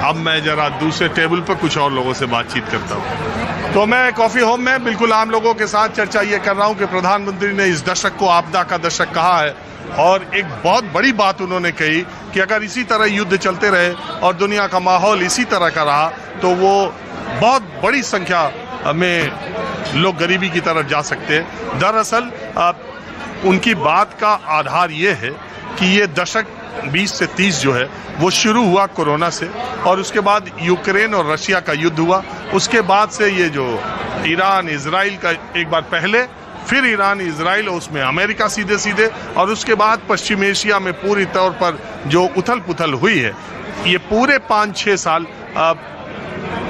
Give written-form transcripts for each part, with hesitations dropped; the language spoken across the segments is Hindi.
अब मैं जरा दूसरे टेबल पर कुछ और लोगों से बातचीत करता हूँ। तो मैं कॉफ़ी होम में बिल्कुल आम लोगों के साथ चर्चा ये कर रहा हूँ कि प्रधानमंत्री ने इस दशक को आपदा का दशक कहा है और एक बहुत बड़ी बात उन्होंने कही कि अगर इसी तरह युद्ध चलते रहे और दुनिया का माहौल इसी तरह का रहा तो वो बहुत बड़ी संख्या में लोग गरीबी की तरफ जा सकते हैं। दरअसल उनकी बात का आधार ये है कि ये दशक 20 से 30 जो है वो शुरू हुआ कोरोना से और उसके बाद यूक्रेन और रशिया का युद्ध हुआ। उसके बाद से ये जो ईरान इजराइल का एक बार पहले, फिर ईरान इजराइल और उसमें अमेरिका सीधे सीधे, और उसके बाद पश्चिम एशिया में पूरी तौर पर जो उथल पुथल हुई है, ये पूरे 5-6 साल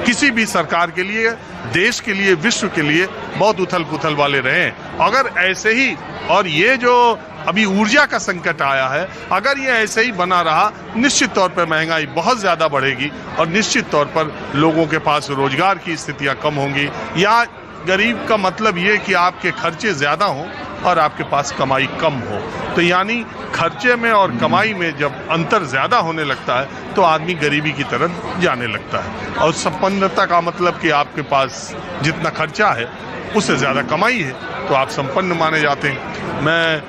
किसी भी सरकार के लिए, देश के लिए, विश्व के लिए बहुत उथल पुथल वाले रहे हैं। अगर ऐसे ही, और ये जो अभी ऊर्जा का संकट आया है, अगर ये ऐसे ही बना रहा, निश्चित तौर पर महंगाई बहुत ज़्यादा बढ़ेगी और निश्चित तौर पर लोगों के पास रोजगार की स्थितियां कम होंगी। या गरीब का मतलब ये कि आपके खर्चे ज़्यादा हों और आपके पास कमाई कम हो। तो यानी खर्चे में और कमाई में जब अंतर ज़्यादा होने लगता है तो आदमी गरीबी की तरफ जाने लगता है। और संपन्नता का मतलब कि आपके पास जितना खर्चा है उससे ज़्यादा कमाई है तो आप संपन्न माने जाते हैं। मैं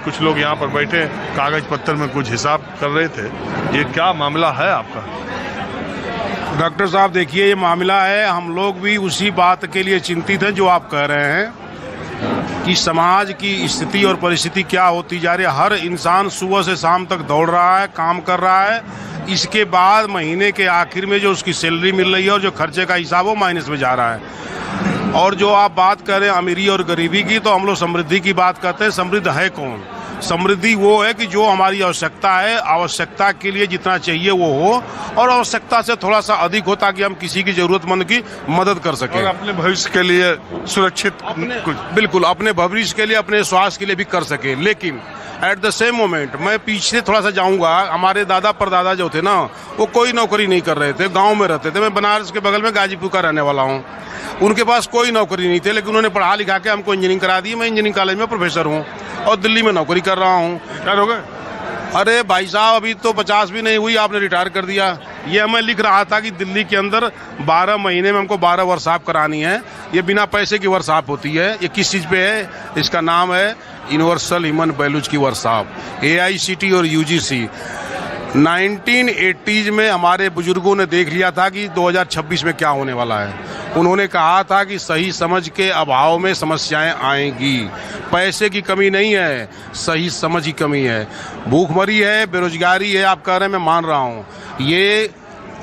कुछ लोग यहाँ पर बैठे कागज़ पत्तर में कुछ हिसाब कर रहे थे। ये क्या मामला है आपका? डॉक्टर साहब देखिए, ये मामला है, हम लोग भी उसी बात के लिए चिंतित हैं जो आप कह रहे हैं कि समाज की स्थिति और परिस्थिति क्या होती जा रही है। हर इंसान सुबह से शाम तक दौड़ रहा है, काम कर रहा है, इसके बाद महीने के आखिर में जो उसकी सैलरी मिल रही है और जो खर्चे का हिसाब वो माइनस में जा रहा है। और जो आप बात करें अमीरी और गरीबी की, तो हम लोग समृद्धि की बात करते हैं। समृद्ध है कौन? समृद्धि वो है कि जो हमारी आवश्यकता है, आवश्यकता के लिए जितना चाहिए वो हो और आवश्यकता से थोड़ा सा अधिक हो, ताकि हम किसी की जरूरतमंद की मदद कर सकें और अपने भविष्य के लिए सुरक्षित कुछ, बिल्कुल अपने भविष्य के लिए, अपने स्वास्थ्य के लिए भी कर सके। लेकिन एट द सेम मोमेंट मैं पीछे थोड़ा सा जाऊंगा, हमारे दादा परदादा जो थे ना, वो कोई नौकरी नहीं कर रहे थे, गांव में रहते थे। मैं बनारस के बगल में गाजीपुर का रहने वाला हूँ। उनके पास कोई नौकरी नहीं थे, लेकिन उन्होंने पढ़ा लिखा के हमको इंजीनियरिंग करा दी। मैं इंजीनियरिंग कॉलेज में प्रोफेसर हूँ और दिल्ली में नौकरी कर रहा हूँ। रिटायर हो गए? अरे भाई साहब, अभी तो 50 भी नहीं हुई, आपने रिटायर कर दिया। ये मैं लिख रहा था कि दिल्ली के अंदर 12 महीने में हमको 12 वर्कशॉप करानी है। ये बिना पैसे की वर्कशॉप होती है। ये किस चीज़ पे है? इसका नाम है यूनिवर्सल ह्यूमन वैल्यूज की वर्कशॉप, AICT और UGC। 1980s में हमारे बुजुर्गों ने देख लिया था कि 2026 में क्या होने वाला है। उन्होंने कहा था कि सही समझ के अभाव में समस्याएं आएंगी। पैसे की कमी नहीं है, सही समझ की कमी है। भूखमरी है, बेरोजगारी है, आप कह रहे हैं, मैं मान रहा हूँ। ये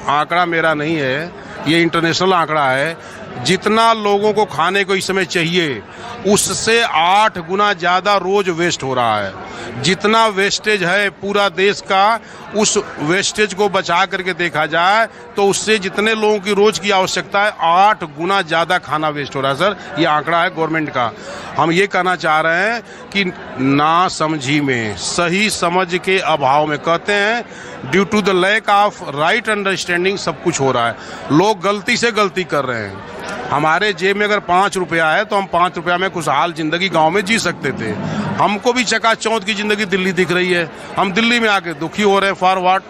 आंकड़ा मेरा नहीं है, ये इंटरनेशनल आंकड़ा है। जितना लोगों को खाने को इस समय चाहिए उससे 8 गुना ज़्यादा रोज वेस्ट हो रहा है। जितना वेस्टेज है पूरा देश का, उस वेस्टेज को बचा करके देखा जाए तो उससे जितने लोगों की रोज की आवश्यकता है 8 गुना ज़्यादा खाना वेस्ट हो रहा है। सर, ये आंकड़ा है गवर्नमेंट का। हम ये कहना चाह रहे हैं कि ना समझी में, सही समझ के अभाव में, कहते हैं due to the lack of right understanding सब कुछ हो रहा है। लोग गलती से गलती कर रहे हैं। हमारे जेब में अगर 5 रुपया है तो हम 5 रुपया में खुशहाल जिंदगी गांव में जी सकते थे। हमको भी चकाचौंध की जिंदगी दिल्ली दिख रही है। हम दिल्ली में आके दुखी हो रहे हैं। For what?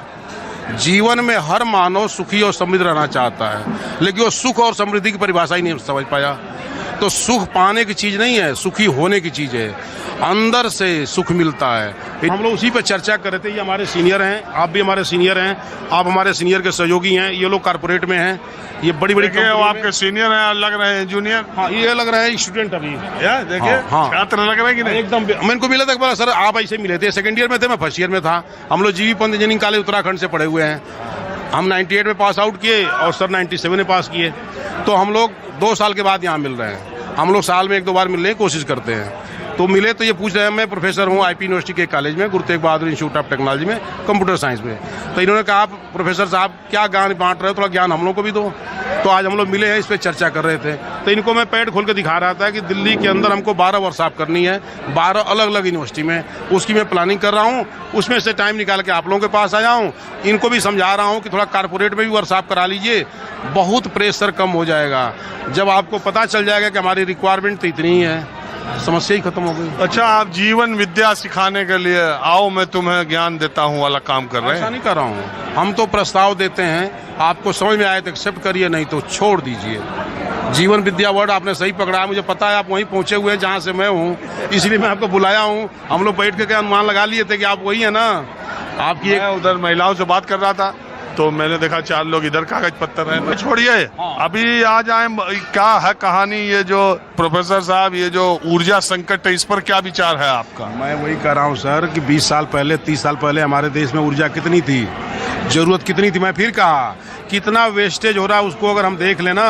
जीवन में हर मानव सुखी और समृद्ध रहना चाहता है, लेकिन वो सुख और समृद्धि की परिभाषा ही नहीं समझ पाया। तो सुख पाने की चीज़ नहीं है, सुखी होने की चीज़ है। अंदर से सुख मिलता है। हम लोग उसी पे चर्चा कर रहे थे। ये हमारे सीनियर हैं, आप भी हमारे सीनियर हैं, आप हमारे सीनियर के सहयोगी हैं। ये लोग कारपोरेट में हैं, ये बड़ी बड़ी वो आपके सीनियर हैं, लग रहे हैं जूनियर। हाँ, ये लग रहे हैं स्टूडेंट अभी। देखिए, छात्र लग रहे हैं कि नहीं? एकदम। मैं इनको मिला था, बोला सर आप ऐसे मिले थे। सेकंड ईयर में थे, मैं फर्स्ट ईयर में था। हम लोग GV Pant engineering college Uttarakhand से पढ़े हुए हैं। हम 98 में पास आउट किए और सर 97 में पास किए। तो हम लोग 2 साल के बाद यहाँ मिल रहे हैं। हम लोग साल में 1-2 बार मिलने की कोशिश करते हैं। तो मिले तो ये पूछ रहे हैं, मैं प्रोफेसर हूँ IP यूनिवर्सिटी के कॉलेज में, Guru Tegh Bahadur institute of technology में, कंप्यूटर साइंस में। तो इन्होंने कहा, आप प्रोफेसर साहब क्या ज्ञान बांट रहे हो, थोड़ा ज्ञान हम लोग को भी दो। तो आज हम लोग मिले हैं, इस पर चर्चा कर रहे थे। तो इनको मैं पैड खोल के दिखा रहा था कि दिल्ली के अंदर हमको 12 वर्कशॉप करनी है, 12 अलग अलग यूनिवर्सिटी में। उसकी मैं प्लानिंग कर रहा हूँ। उसमें से टाइम निकाल के आप लोगों के पास आया हूँ। इनको भी समझा रहा हूँ कि थोड़ा कारपोरेट में भी वर्कशॉप करा लीजिए, बहुत प्रेशर कम हो जाएगा। जब आपको पता चल जाएगा कि हमारी रिक्वायरमेंट तो इतनी ही है, समस्या ही खत्म हो गई। अच्छा, आप जीवन विद्या सिखाने के लिए आओ मैं तुम्हें ज्ञान देता हूँ वाला काम कर रहे ऐसा हैं? नहीं कर रहा हूँ, हम तो प्रस्ताव देते हैं, आपको समझ में आए तो एक्सेप्ट करिए, नहीं तो छोड़ दीजिए। जीवन विद्या वर्ड आपने सही पकड़ा है, मुझे पता है आप वहीं पहुंचे हुए हैं जहाँ से मैं हूँ, इसलिए मैं आपको बुलाया हूँ। हम लोग बैठ के अनुमान लगा लिए थे कि आप वही है ना। आपकी मैं उधर महिलाओं से बात कर रहा था तो मैंने देखा 4 लोग इधर कागज पत्तर हैं। तो छोड़िए, अभी आ जाए क्या है कहानी, ये जो प्रोफेसर साहब, ये जो ऊर्जा संकट है, इस पर क्या विचार है आपका? मैं वही कह रहा हूँ सर कि 20 साल पहले 30 साल पहले हमारे देश में ऊर्जा कितनी थी, जरूरत कितनी थी। मैं फिर कहा कितना वेस्टेज हो रहा है उसको अगर हम देख लेना।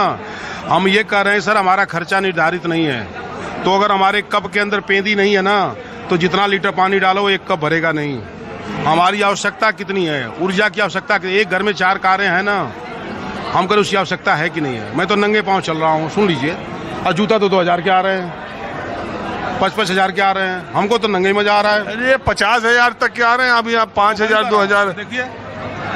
हम ये कह रहे हैं सर हमारा खर्चा निर्धारित नहीं है, तो अगर हमारे कप के अंदर पेंदी नहीं है ना तो जितना लीटर पानी डालो वो 1 कप भरेगा नहीं। हमारी आवश्यकता कितनी है, ऊर्जा की आवश्यकता, एक घर में 4 कारें हैं ना, हम कर उसकी आवश्यकता है कि नहीं है। मैं तो नंगे पाँव चल रहा हूँ, सुन लीजिए, और जूता तो 2000 के आ रहे हैं, 5-5 हज़ार के आ रहे हैं, हमको तो नंगे मजा आ रहा है। अरे 50,000 तक के आ रहे हैं, अभी आप 5,000 2,000 देखिए,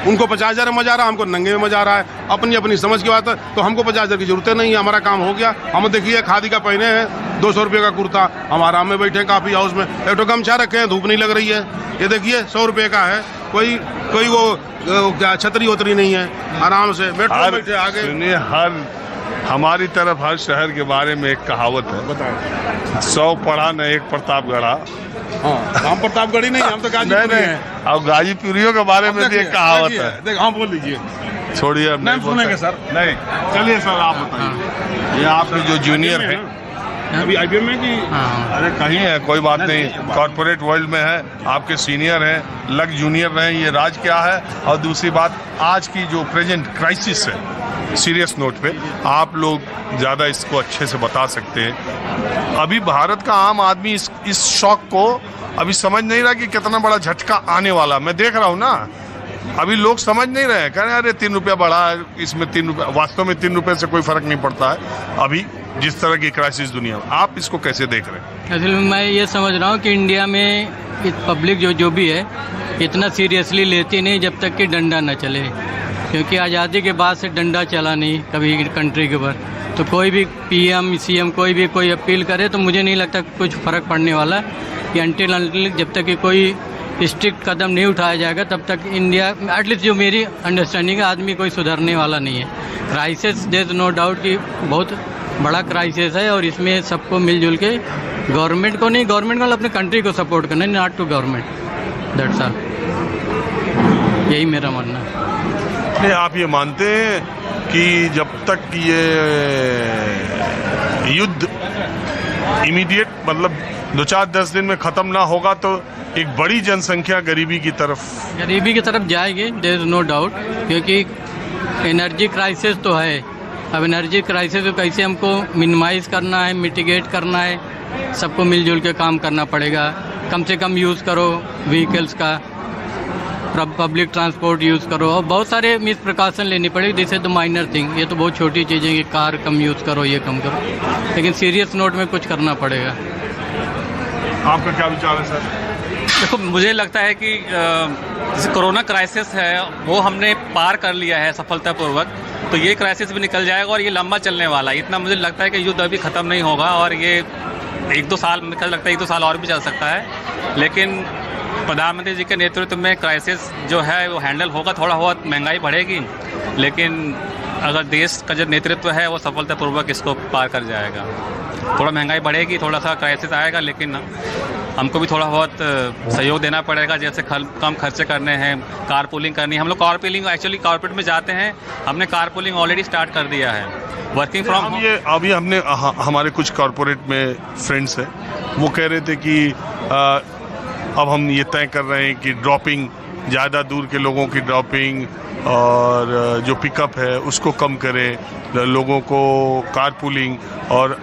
उनको 50,000 में मजा आ रहा है, हमको नंगे में मजा आ रहा है। अपनी अपनी समझ की बात है, तो हमको 50,000 की जरूरत नहीं है, हमारा काम हो गया। हम देखिए खादी का पहने हैं 200 रुपये का कुर्ता, हम आराम में बैठे हैं काफी हाउस में, एक तो गमछा रखे हैं, धूप नहीं लग रही है। ये देखिए 100 रुपये का है, कोई वो क्या छतरी वतरी नहीं है, आराम से मेट्रो में बैठे आगे। सुनिए, हमारी तरफ हर शहर के बारे में एक कहावत है, बताएं। 100 पढ़ा न एक प्रतापगढ़ा। हाँ, हम प्रतापगढ़ी नहीं, हम तो गाजीपुरी हैं। अब गाजीपुरियों के बारे में भी एक कहावत है। हाँ बोल लीजिए, छोड़िए, अब नहीं सुनेंगे सर। नहीं, चलिए सर आप बताइए। ये आपके जो जूनियर है अभी IBM में कि अरे कहीं है, कोई बात नहीं, कॉर्पोरेट वर्ल्ड में है, आपके सीनियर हैं, लग जूनियर रहे, ये राज क्या है। और दूसरी बात, आज की जो प्रेजेंट क्राइसिस है, सीरियस नोट पे आप लोग ज़्यादा इसको अच्छे से बता सकते हैं। अभी भारत का आम आदमी इस शॉक को अभी समझ नहीं रहा कि कितना बड़ा झटका आने वाला। मैं देख रहा हूँ ना, अभी लोग समझ नहीं रहे हैं, कह रहे हैं अरे 3 रुपया बढ़ा है, इसमें 3 रुपये, वास्तव में 3 रुपये से कोई फर्क नहीं पड़ता है अभी जिस तरह की क्राइसिस दुनिया में। आप इसको कैसे देख रहे हैं? असल में मैं ये समझ रहा हूँ कि इंडिया में पब्लिक जो भी है इतना सीरियसली लेती नहीं जब तक कि डंडा न चले, क्योंकि आज़ादी के बाद से डंडा चला नहीं कभी कंट्री के ऊपर। तो कोई भी PM CM कोई अपील करे तो मुझे नहीं लगता कुछ फ़र्क पड़ने वाला कि अनटिल जब तक कि कोई स्ट्रिक्ट कदम नहीं उठाया जाएगा तब तक इंडिया, एटलीस्ट जो मेरी अंडरस्टैंडिंग है, आदमी कोई सुधरने वाला नहीं है। Crisis there is no doubt कि बहुत बड़ा क्राइसिस है, और इसमें सबको मिलजुल के गवर्नमेंट को नहीं, गवर्नमेंट को अपने कंट्री को सपोर्ट करना है, not to government, that's all. यही मेरा मानना है। नहीं, आप ये मानते हैं कि जब तक ये युद्ध इमीडिएट मतलब 2-4-10 दिन में ख़त्म ना होगा तो एक बड़ी जनसंख्या गरीबी की तरफ जाएगी, देयर इज़ नो डाउट, क्योंकि एनर्जी क्राइसिस तो है। अब एनर्जी क्राइसिस को कैसे हमको मिनिमाइज़ करना है, मिटिगेट करना है, सबको मिलजुल के काम करना पड़ेगा। कम से कम यूज़ करो व्हीकल्स का, पब्लिक ट्रांसपोर्ट यूज़ करो, और बहुत सारे मिस प्रिकॉशन लेनी पड़ेगी। This is the minor thing, ये तो बहुत छोटी चीज़ें कि कार कम यूज़ करो, ये कम करो, लेकिन सीरियस नोट में कुछ करना पड़ेगा। आपका क्या विचार है सर? देखो, मुझे लगता है कि जैसे कोरोना क्राइसिस है वो हमने पार कर लिया है सफलतापूर्वक, तो ये क्राइसिस भी निकल जाएगा और ये लंबा चलने वाला है। इतना मुझे लगता है कि युद्ध अभी ख़त्म नहीं होगा, और ये 1-2 साल, मुझे लगता है 1-2 साल और भी चल सकता है। लेकिन प्रधानमंत्री जी के नेतृत्व में क्राइसिस जो है वो हैंडल होगा। थोड़ा बहुत महंगाई बढ़ेगी, लेकिन अगर देश का जो नेतृत्व है वो सफलतापूर्वक इसको पार कर जाएगा। थोड़ा महंगाई बढ़ेगी, थोड़ा सा क्राइसिस आएगा, लेकिन हमको भी थोड़ा बहुत सहयोग देना पड़ेगा। जैसे कम खर्चे करने हैं, कार पूलिंग करनी है। हम लोग कार पूलिंग एक्चुअली कॉर्पोरेट में जाते हैं, हमने कार पूलिंग ऑलरेडी स्टार्ट कर दिया है, वर्किंग फ्रॉम होम। अभी हमने हमारे कुछ कॉर्पोरेट में फ्रेंड्स हैं, वो कह रहे थे कि अब हम ये तय कर रहे हैं कि ड्रॉपिंग, ज़्यादा दूर के लोगों की ड्रॉपिंग और जो पिकअप है उसको कम करें, लोगों को कार पूलिंग। और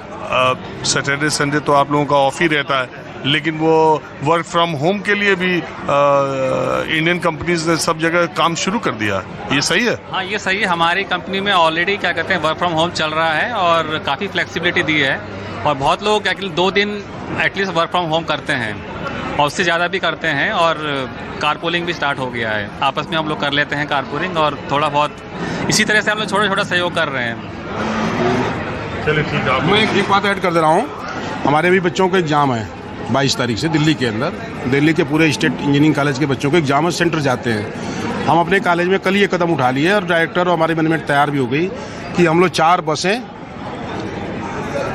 सैटरडे संडे तो आप लोगों का ऑफ ही रहता है, लेकिन वो वर्क फ्रॉम होम के लिए भी इंडियन कंपनीज ने सब जगह काम शुरू कर दिया। ये सही है? हाँ, ये सही है। हमारी कंपनी में ऑलरेडी क्या कहते हैं वर्क फ्रॉम होम चल रहा है और काफ़ी फ्लेक्सिबिलिटी दी है, और बहुत लोग एक्चुअली 2 दिन एटलीस्ट वर्क फ्रॉम होम करते हैं, और उससे ज़्यादा भी करते हैं। और कार पूलिंग भी स्टार्ट हो गया है, आपस में हम लोग कर लेते हैं कार पूलिंग, और थोड़ा बहुत इसी तरह से हम लोग छोटा छोटा सहयोग कर रहे हैं। चलिए ठीक है। मैं एक बात ऐड कर दे रहा हूँ। हमारे भी बच्चों के एग्ज़ाम है 22 तारीख से दिल्ली के अंदर। दिल्ली के पूरे स्टेट इंजीनियरिंग कॉलेज के बच्चों के एग्जाम सेंटर जाते हैं। हम अपने कॉलेज में कल ये कदम उठा लिए और डायरेक्टर और हमारी मैनेजमेंट तैयार भी हो गई कि हम लोग 4 बसें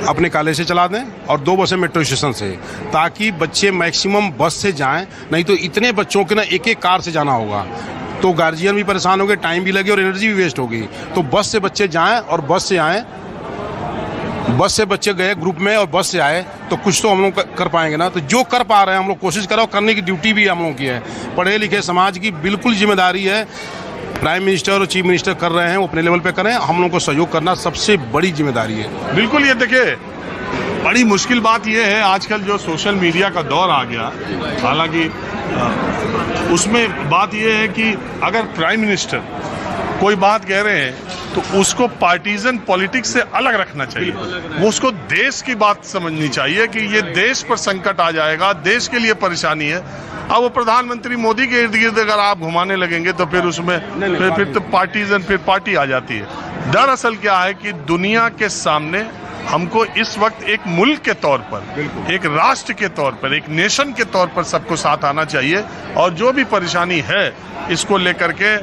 अपने कॉलेज से चला दें और 2 बसें मेट्रो स्टेशन से, ताकि बच्चे मैक्सिमम बस से जाएं। नहीं तो इतने बच्चों के ना एक एक कार से जाना होगा तो गार्जियन भी परेशान हो गए, टाइम भी लगे और एनर्जी भी वेस्ट होगी। तो बस से बच्चे जाएं और बस से आएँ। बस से बच्चे गए ग्रुप में और बस से आए तो कुछ तो हम लोग कर पाएंगे ना। तो जो कर पा रहे हैं हम लोग कोशिश करो, करने की ड्यूटी भी हम लोगों की है। पढ़े लिखे समाज की बिल्कुल जिम्मेदारी है। प्राइम मिनिस्टर और चीफ मिनिस्टर कर रहे हैं, वो अपने लेवल पे करें, हम लोगों को सहयोग करना सबसे बड़ी जिम्मेदारी है। बिल्कुल। ये देखिए, बड़ी मुश्किल बात ये है आजकल जो सोशल मीडिया का दौर आ गया, हालांकि उसमें बात ये है कि अगर प्राइम मिनिस्टर कोई बात कह रहे हैं तो उसको पार्टीजन पॉलिटिक्स से अलग रखना चाहिए। वो उसको देश की बात समझनी चाहिए कि ये देश पर संकट आ जाएगा, देश के लिए परेशानी है। अब वो प्रधानमंत्री मोदी के इर्द गिर्द अगर आप घुमाने लगेंगे तो फिर उसमें फिर तो पार्टीजन फिर पार्टी आ जाती है। दरअसल क्या है कि दुनिया के सामने हमको इस वक्त एक मुल्क के तौर पर, एक राष्ट्र के तौर पर, एक नेशन के तौर पर सबको साथ आना चाहिए और जो भी परेशानी है इसको लेकर के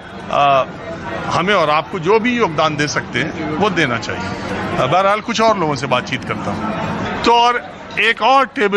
हमें और आपको जो भी योगदान दे सकते हैं वो देना चाहिए। बहरहाल कुछ और लोगों से बातचीत करता हूँ तो और एक और टेबल